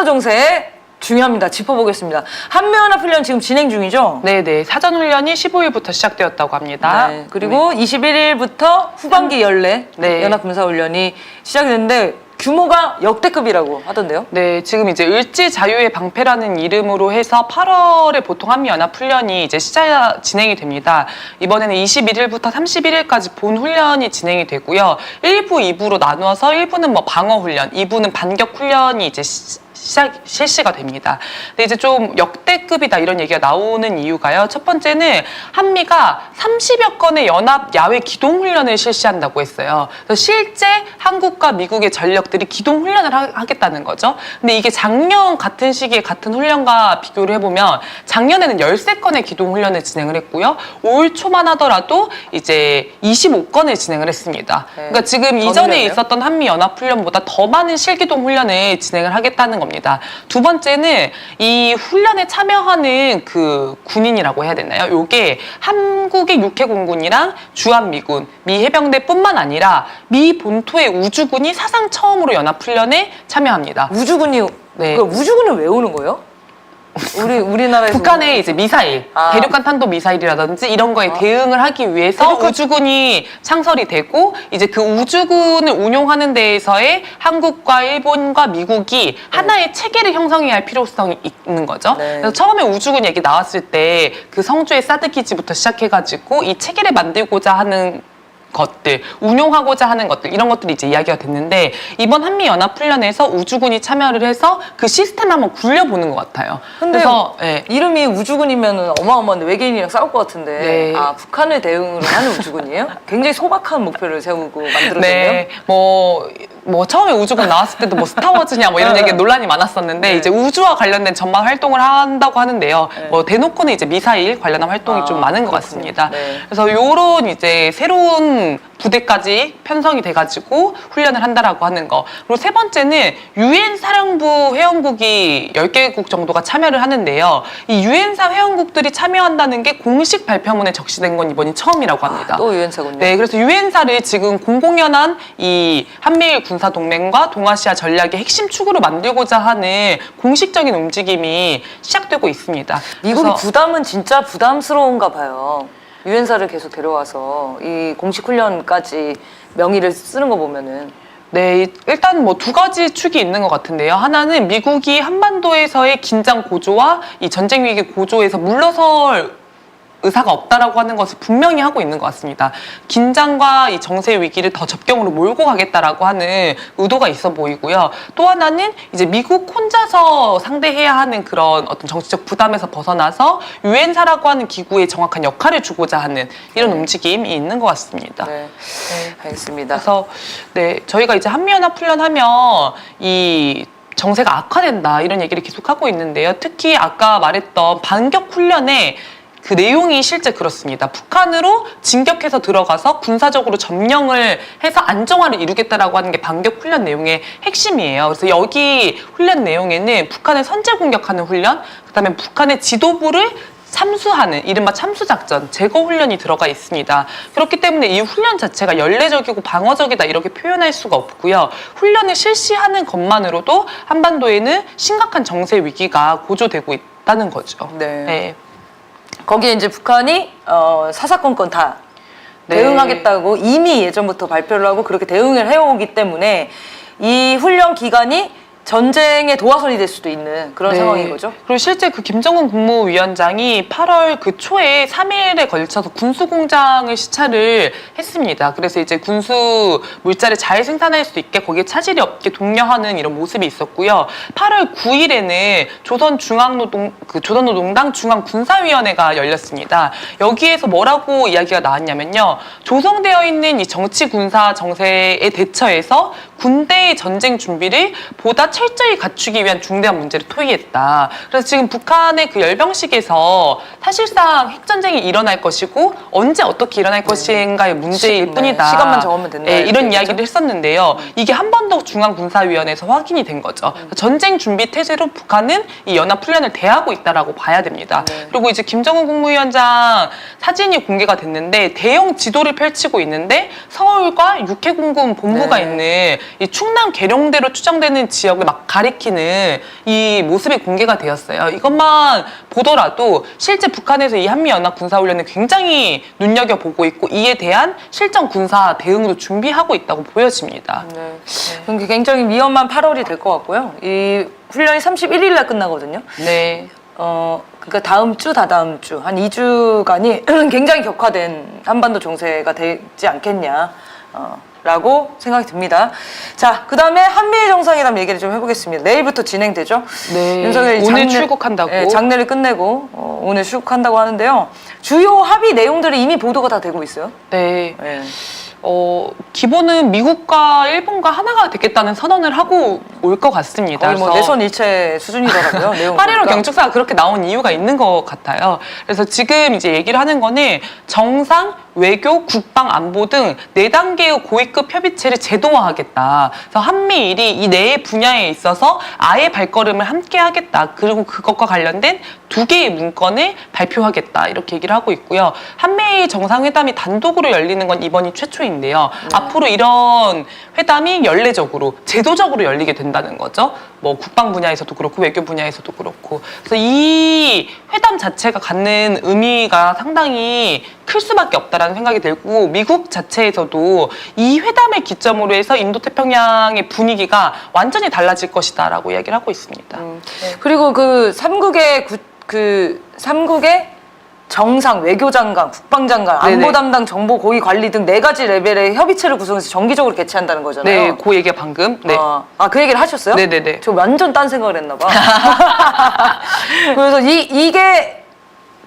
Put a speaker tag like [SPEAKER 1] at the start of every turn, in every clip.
[SPEAKER 1] 한반도 정세 중요합니다. 짚어보겠습니다. 한미연합훈련 지금 진행 중이죠?
[SPEAKER 2] 네네. 사전훈련이 15일부터 시작되었다고 합니다.
[SPEAKER 1] 네. 그리고 21일부터 후반기 연례
[SPEAKER 2] 네.
[SPEAKER 1] 연합군사훈련이 시작됐는데 규모가 역대급이라고 하던데요?
[SPEAKER 2] 네, 지금 이제 을지 자유의 방패라는 이름으로 해서 8월에 보통 한미연합훈련이 이제 진행이 됩니다. 이번에는 21일부터 31일까지 본 훈련이 진행이 되고요. 1부, 2부로 나누어서 1부는 뭐 방어훈련, 2부는 반격훈련이 이제 실시가 됩니다. 근데 이제 좀 역대급이다 이런 얘기가 나오는 이유가요. 첫 번째는 한미가 30여 건의 연합 야외 기동훈련을 실시한다고 했어요. 그래서 실제 한국과 미국의 전력들이 기동훈련을 하겠다는 거죠. 근데 이게 작년 같은 시기에 같은 훈련과 비교를 해보면 작년에는 13건의 기동훈련을 진행을 했고요. 올 초만 하더라도 이제 25건을 진행을 했습니다.
[SPEAKER 1] 네.
[SPEAKER 2] 그러니까 지금 이전에
[SPEAKER 1] 늘렸네요.
[SPEAKER 2] 있었던 한미연합훈련보다 더 많은 실기동훈련을 진행을 하겠다는 겁니다. 두 번째는 이 훈련에 참여하는 그 군인이라고 해야 되나요? 요게 한국의 육해공군이랑 주한미군, 미 해병대뿐만 아니라 미 본토의 우주군이 사상 처음으로 연합훈련에 참여합니다.
[SPEAKER 1] 우주군이
[SPEAKER 2] 네.
[SPEAKER 1] 그 우주군은 왜 오는 거예요? 우리나라에서
[SPEAKER 2] 북한의 이제 미사일, 대륙간 탄도 미사일이라든지 이런 거에 대응을 하기 위해서 우주군이 창설이 되고 이제 그 우주군을 운용하는 데에서의 한국과 일본과 미국이 하나의 체계를 형성해야 할 필요성이 있는 거죠.
[SPEAKER 1] 네.
[SPEAKER 2] 그래서 처음에 우주군 얘기 나왔을 때 그 성주의 사드 기지부터 시작해가지고 이 체계를 만들고자 하는 것들, 운용하고자 하는 것들 이런 것들이 이제 이야기가 됐는데 이번 한미연합훈련에서 우주군이 참여를 해서 그 시스템을 한번 굴려보는 것 같아요.
[SPEAKER 1] 근데
[SPEAKER 2] 그래서 네.
[SPEAKER 1] 이름이 우주군이면 어마어마한데 외계인이랑 싸울 것 같은데
[SPEAKER 2] 네.
[SPEAKER 1] 북한을 대응으로 하는 우주군이에요? 굉장히 소박한 목표를 세우고 만들어졌네요.
[SPEAKER 2] 네, 뭐 처음에 우주군 나왔을 때도 뭐 스타워즈냐 뭐 이런 얘기 논란이 많았었는데
[SPEAKER 1] 네.
[SPEAKER 2] 이제 우주와 관련된 전반 활동을 한다고 하는데요.
[SPEAKER 1] 네.
[SPEAKER 2] 뭐 대놓고는 이제 미사일 관련한 활동이 좀 많은 것
[SPEAKER 1] 그렇군요.
[SPEAKER 2] 같습니다.
[SPEAKER 1] 네.
[SPEAKER 2] 그래서 요런 이제 새로운 부대까지 편성이 돼가지고 훈련을 한다라고 하는 거. 그리고 세 번째는 유엔 사령부 회원국이 10개국 정도가 참여를 하는데요. 이 유엔사 회원국들이 참여한다는 게 공식 발표문에 적시된 건 이번이 처음이라고 합니다.
[SPEAKER 1] 또 유엔사군요.
[SPEAKER 2] 네, 그래서 유엔사를 지금 공공연한 이 한미일 군사동맹과 동아시아 전략의 핵심 축으로 만들고자 하는 공식적인 움직임이 시작되고 있습니다.
[SPEAKER 1] 미국이
[SPEAKER 2] 그래서
[SPEAKER 1] 부담은 진짜 부담스러운가 봐요. 유엔사를 계속 데려와서 이 공식 훈련까지 명의를 쓰는 거 보면은
[SPEAKER 2] 네, 일단 뭐 두 가지 축이 있는 것 같은데요. 하나는 미국이 한반도에서의 긴장 고조와 이 전쟁 위기 고조에서 물러설 의사가 없다라고 하는 것을 분명히 하고 있는 것 같습니다. 긴장과 이 정세 위기를 더 접경으로 몰고 가겠다라고 하는 의도가 있어 보이고요. 또 하나는 이제 미국 혼자서 상대해야 하는 그런 어떤 정치적 부담에서 벗어나서 유엔사라고 하는 기구에 정확한 역할을 주고자 하는 이런 움직임이 있는 것 같습니다.
[SPEAKER 1] 네, 알겠습니다.
[SPEAKER 2] 그래서 네, 저희가 이제 한미연합 훈련하면 이 정세가 악화된다 이런 얘기를 계속 하고 있는데요. 특히 아까 말했던 반격 훈련에 그 내용이 실제 그렇습니다. 북한으로 진격해서 들어가서 군사적으로 점령을 해서 안정화를 이루겠다라고 하는 게 반격 훈련 내용의 핵심이에요. 그래서 여기 훈련 내용에는 북한을 선제 공격하는 훈련, 그다음에 북한의 지도부를 참수하는 이른바 참수작전, 제거훈련이 들어가 있습니다. 그렇기 때문에 이 훈련 자체가 연례적이고 방어적이다 이렇게 표현할 수가 없고요. 훈련을 실시하는 것만으로도 한반도에는 심각한 정세 위기가 고조되고 있다는 거죠.
[SPEAKER 1] 네. 거기에 이제 북한이 사사건건 다
[SPEAKER 2] 네.
[SPEAKER 1] 대응하겠다고 이미 예전부터 발표를 하고 그렇게 대응을 해오기 때문에 이 훈련 기간이 전쟁의 도화선이 될 수도 있는 그런 상황인 거죠.
[SPEAKER 2] 그리고 실제 그 김정은 국무위원장이 8월 그 초에 3일에 걸쳐서 군수공장을 시찰을 했습니다. 그래서 이제 군수 물자를 잘 생산할 수 있게 거기에 차질이 없게 독려하는 이런 모습이 있었고요. 8월 9일에는 조선노동당 중앙군사위원회가 열렸습니다. 여기에서 뭐라고 이야기가 나왔냐면요. 조성되어 있는 이 정치군사 정세에 대처해서 군대의 전쟁 준비를 보다 철저히 갖추기 위한 중대한 문제를 토의했다. 그래서 지금 북한의 그 열병식에서 사실상 핵전쟁이 일어날 것이고 언제 어떻게 일어날 것인가의 문제일 뿐이다.
[SPEAKER 1] 시간만 정하면 된다.
[SPEAKER 2] 네, 이런 이야기를 했었는데요. 이게 한 번 더 중앙군사위원회에서 확인이 된 거죠. 전쟁 준비 태세로 북한은 이 연합훈련을 대하고 있다라고 봐야 됩니다. 그리고 이제 김정은 국무위원장 사진이 공개가 됐는데 대형 지도를 펼치고 있는데 서울과 육해공군 본부가 있는 이 충남 계룡대로 추정되는 지역을 막 가리키는 이 모습이 공개가 되었어요. 이것만 보더라도 실제 북한에서 이 한미연합 군사훈련을 굉장히 눈여겨보고 있고 이에 대한 실전 군사 대응도 준비하고 있다고 보여집니다.
[SPEAKER 1] 네. 그럼 굉장히 위험한 8월이 될 것 같고요. 이 훈련이 31일 날 끝나거든요.
[SPEAKER 2] 네.
[SPEAKER 1] 그러니까 다음 주, 다다음 주, 한 2주간이 굉장히 격화된 한반도 정세가 되지 않겠냐, 라고 생각이 듭니다. 자, 그 다음에 한미일 정상회담 얘기를 좀 해보겠습니다. 내일부터 진행되죠?
[SPEAKER 2] 네.
[SPEAKER 1] 윤석열이
[SPEAKER 2] 오늘 출국한다고.
[SPEAKER 1] 네, 장례를 끝내고, 오늘 출국한다고 하는데요. 주요 합의 내용들이 이미 보도가 다 되고 있어요.
[SPEAKER 2] 네.
[SPEAKER 1] 네.
[SPEAKER 2] 기본은 미국과 일본과 하나가 되겠다는 선언을 하고 올 것 같습니다.
[SPEAKER 1] 거의 뭐 내선 일체 수준이더라고요. 내용
[SPEAKER 2] 8.15 경축사가 그렇게 나온 이유가 있는 것 같아요. 그래서 지금 이제 얘기를 하는 거는 정상, 외교, 국방, 안보 등 4단계의 고위급 협의체를 제도화하겠다. 그래서 한미일이 이 네 분야에 있어서 아예 발걸음을 함께 하겠다. 그리고 그것과 관련된 2개의 문건을 발표하겠다. 이렇게 얘기를 하고 있고요. 한미일 정상회담이 단독으로 열리는 건 이번이 최초인데요. 앞으로 이런 회담이 연례적으로, 제도적으로 열리게 된다는 거죠. 뭐 국방 분야에서도 그렇고 외교 분야에서도 그렇고. 그래서 이 회담 자체가 갖는 의미가 상당히 클 수밖에 없다라는 생각이 들고 미국 자체에서도 이 회담을 기점으로 해서 인도태평양의 분위기가 완전히 달라질 것이다라고 이야기를 하고 있습니다.
[SPEAKER 1] 그리고 그 삼국의 정상, 외교장관, 국방장관, 안보
[SPEAKER 2] 네네.
[SPEAKER 1] 담당, 정보 고위 관리 등 4가지 레벨의 협의체를 구성해서 정기적으로 개최한다는 거잖아요.
[SPEAKER 2] 네, 그 얘기가 방금. 네.
[SPEAKER 1] 그 얘기를 하셨어요?
[SPEAKER 2] 네네네.
[SPEAKER 1] 저 완전 딴 생각을 했나 봐. 그래서 이게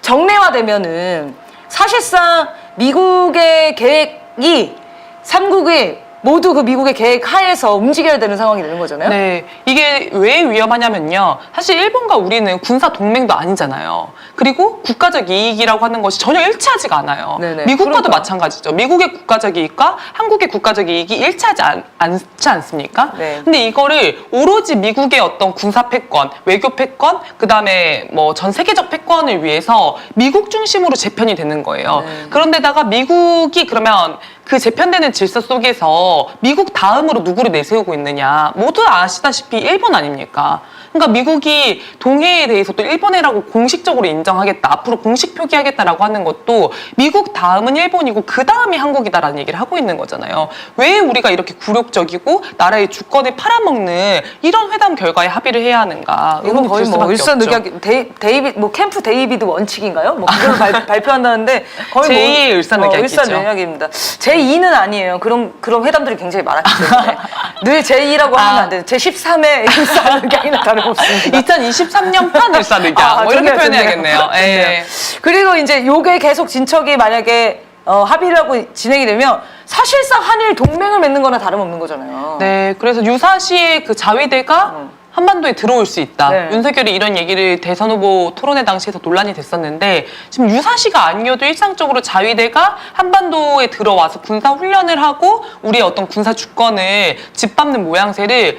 [SPEAKER 1] 정례화되면은 사실상 미국의 계획이 삼국이 모두 그 미국의 계획 하에서 움직여야 되는 상황이 되는 거잖아요.
[SPEAKER 2] 네, 이게 왜 위험하냐면요. 사실 일본과 우리는 군사 동맹도 아니잖아요. 그리고 국가적 이익이라고 하는 것이 전혀 일치하지가 않아요.
[SPEAKER 1] 네네.
[SPEAKER 2] 미국과도
[SPEAKER 1] 그러니까.
[SPEAKER 2] 마찬가지죠. 미국의 국가적 이익과 한국의 국가적 이익이 일치하지 않지 않습니까?
[SPEAKER 1] 네.
[SPEAKER 2] 근데 이거를 오로지 미국의 어떤 군사 패권, 외교 패권, 그다음에 뭐 전 세계적 패권을 위해서 미국 중심으로 재편이 되는 거예요.
[SPEAKER 1] 네.
[SPEAKER 2] 그런데다가 미국이 그러면 그 재편되는 질서 속에서 미국 다음으로 누구를 내세우고 있느냐. 모두 아시다시피 일본 아닙니까? 그러니까 미국이 동해에 대해서 또 일본해라고 공식적으로 인정하겠다. 앞으로 공식 표기하겠다라고 하는 것도 미국 다음은 일본이고 그 다음이 한국이다라는 얘기를 하고 있는 거잖아요. 왜 우리가 이렇게 굴욕적이고 나라의 주권을 팔아먹는 이런 회담 결과에 합의를 해야 하는가?
[SPEAKER 1] 이건 거의 뭐 일산의견 데이비드 뭐 캠프 데이비드 원칙인가요? 뭐 그걸 발표한다는데 거의
[SPEAKER 2] 제2의 일산의견이죠.
[SPEAKER 1] 일산의견입니다. 제2는 아니에요. 그런 회담들이 굉장히 많았기 때문에 늘 제2라고 하면 안 돼요. 제13의 일산의견이나 다름없습니다.
[SPEAKER 2] 2023년 판 일산의견 뭐 이렇게 표현해야겠네요. 예.
[SPEAKER 1] 그리고 이제 요게 계속 진척이 만약에 합의를 하고 진행이 되면 사실상 한일 동맹을 맺는 거나 다름없는 거잖아요.
[SPEAKER 2] 네, 그래서 유사시에 그 자위대가 한반도에 들어올 수 있다.
[SPEAKER 1] 네.
[SPEAKER 2] 윤석열이 이런 얘기를 대선 후보 토론회 당시에서 논란이 됐었는데 지금 유사시가 아니어도 일상적으로 자위대가 한반도에 들어와서 군사 훈련을 하고 우리의 어떤 군사 주권을 짓밟는 모양새를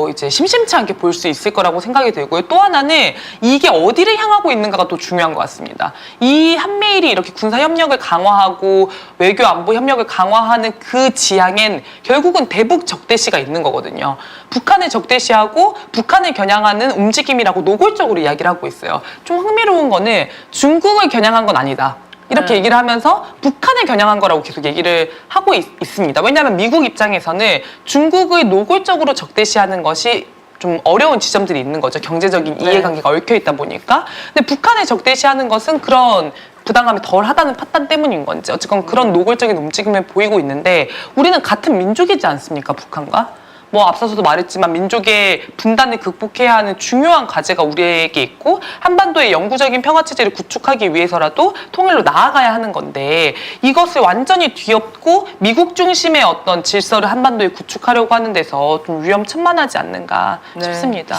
[SPEAKER 2] 이제 심심치 않게 볼 수 있을 거라고 생각이 들고요. 또 하나는 이게 어디를 향하고 있는가가 또 중요한 것 같습니다. 이 한미일이 이렇게 군사 협력을 강화하고 외교 안보 협력을 강화하는 그 지향엔 결국은 대북 적대시가 있는 거거든요. 북한을 적대시하고 북한을 겨냥하는 움직임이라고 노골적으로 이야기를 하고 있어요. 좀 흥미로운 거는 중국을 겨냥한 건 아니다. 이렇게 얘기를 하면서 북한을 겨냥한 거라고 계속 얘기를 하고 있습니다. 왜냐하면 미국 입장에서는 중국을 노골적으로 적대시하는 것이 좀 어려운 지점들이 있는 거죠. 경제적인 이해관계가 얽혀 있다 보니까. 근데 북한을 적대시하는 것은 그런 부담감이 덜 하다는 판단 때문인 건지 어쨌건 그런 노골적인 움직임을 보이고 있는데 우리는 같은 민족이지 않습니까? 북한과? 뭐 앞서서도 말했지만 민족의 분단을 극복해야 하는 중요한 과제가 우리에게 있고 한반도의 영구적인 평화체제를 구축하기 위해서라도 통일로 나아가야 하는 건데 이것을 완전히 뒤엎고 미국 중심의 어떤 질서를 한반도에 구축하려고 하는 데서 좀 위험천만하지 않는가 싶습니다.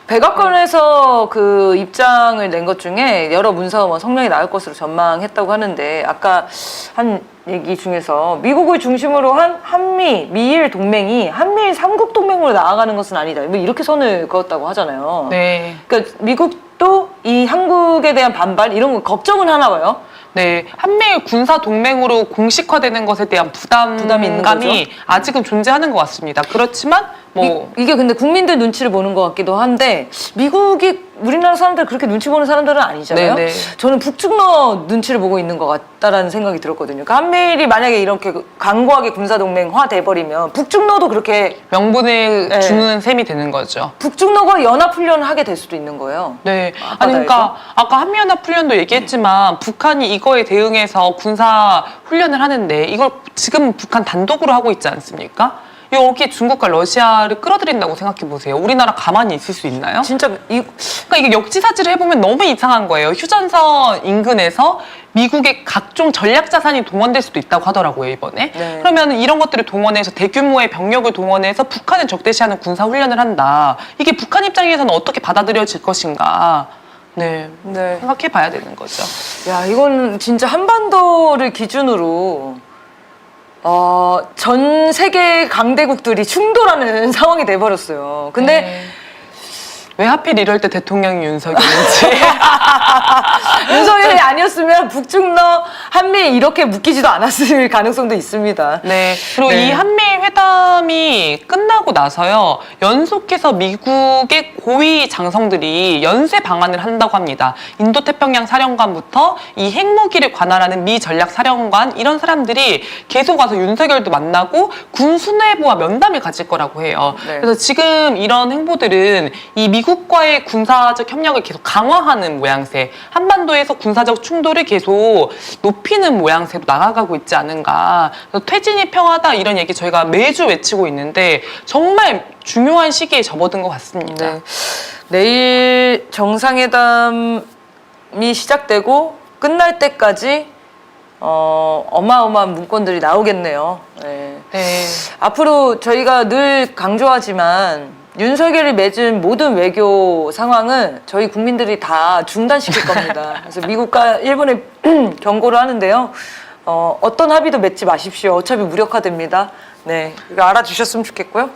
[SPEAKER 1] 백악관에서 그 입장을 낸 것 중에 여러 문서 성명이 나올 것으로 전망했다고 하는데 아까 한 얘기 중에서 미국을 중심으로 한 한미, 미일 동맹이 한미일 삼국 동맹으로 나아가는 것은 아니다. 뭐 이렇게 선을 그었다고 하잖아요.
[SPEAKER 2] 네.
[SPEAKER 1] 그러니까 미국도 이 한국에 대한 반발 이런 거 걱정은 하나 봐요.
[SPEAKER 2] 네, 한미일 군사 동맹으로 공식화되는 것에 대한
[SPEAKER 1] 부담이 있는
[SPEAKER 2] 부담감이 아직은 존재하는 것 같습니다. 그렇지만 뭐
[SPEAKER 1] 이게 근데 국민들 눈치를 보는 것 같기도 한데 미국이 우리나라 사람들 그렇게 눈치 보는 사람들은 아니잖아요.
[SPEAKER 2] 네네.
[SPEAKER 1] 저는 북중러 눈치를 보고 있는 것 같다라는 생각이 들었거든요. 그러니까 한미일이 만약에 이렇게 강고하게 군사동맹화 돼버리면 북중러도 그렇게
[SPEAKER 2] 명분을
[SPEAKER 1] 네.
[SPEAKER 2] 주는 셈이 되는 거죠.
[SPEAKER 1] 북중러가 연합훈련을 하게 될 수도 있는 거예요.
[SPEAKER 2] 네. 아니, 그러니까 아까 한미연합훈련도 얘기했지만 북한이 이거에 대응해서 군사 훈련을 하는데 이걸 지금 북한 단독으로 하고 있지 않습니까? 여기 중국과 러시아를 끌어들인다고 생각해 보세요. 우리나라 가만히 있을 수 있나요?
[SPEAKER 1] 진짜
[SPEAKER 2] 그러니까 이게 역지사지를 해보면 너무 이상한 거예요. 휴전선 인근에서 미국의 각종 전략 자산이 동원될 수도 있다고 하더라고요, 이번에.
[SPEAKER 1] 네.
[SPEAKER 2] 그러면 이런 것들을 동원해서 대규모의 병력을 동원해서 북한을 적대시하는 군사 훈련을 한다. 이게 북한 입장에서는 어떻게 받아들여질 것인가? 네.
[SPEAKER 1] 네.
[SPEAKER 2] 생각해 봐야 되는 거죠.
[SPEAKER 1] 야, 이건 진짜 한반도를 기준으로 전 세계 강대국들이 충돌하는 상황이 돼버렸어요. 근데
[SPEAKER 2] 네. 왜 하필 이럴 때 대통령이 윤석열인지.
[SPEAKER 1] 윤석열이 아니었으면 북중러 한미 이렇게 묶이지도 않았을 가능성도 있습니다.
[SPEAKER 2] 네. 그리고
[SPEAKER 1] 네.
[SPEAKER 2] 이 한미일 회담이 끝나고 나서요, 연속해서 미국의 고위 장성들이 연쇄 방한을 한다고 합니다. 인도태평양 사령관부터 이 핵무기를 관할하는 미 전략 사령관, 이런 사람들이 계속 와서 윤석열도 만나고 군 수뇌부와 면담을 가질 거라고 해요.
[SPEAKER 1] 네.
[SPEAKER 2] 그래서 지금 이런 행보들은 이 미국과의 군사적 협력을 계속 강화하는 모양새, 한반도에서 군사적 충돌을 계속 높이는 모양새로 나아가고 있지 않은가. 그래서 퇴진이 평화다 이런 얘기 저희가 매주 외치고 있는데 정말 중요한 시기에 접어든 것 같습니다.
[SPEAKER 1] 네. 내일 정상회담이 시작되고 끝날 때까지 어마어마한 문건들이 나오겠네요. 네.
[SPEAKER 2] 네.
[SPEAKER 1] 앞으로 저희가 늘 강조하지만 윤석열이 맺은 모든 외교 상황은 저희 국민들이 다 중단시킬 겁니다. 그래서 미국과 일본에 경고를 하는데요. 어떤 합의도 맺지 마십시오. 어차피 무력화됩니다. 네, 이거 알아주셨으면 좋겠고요.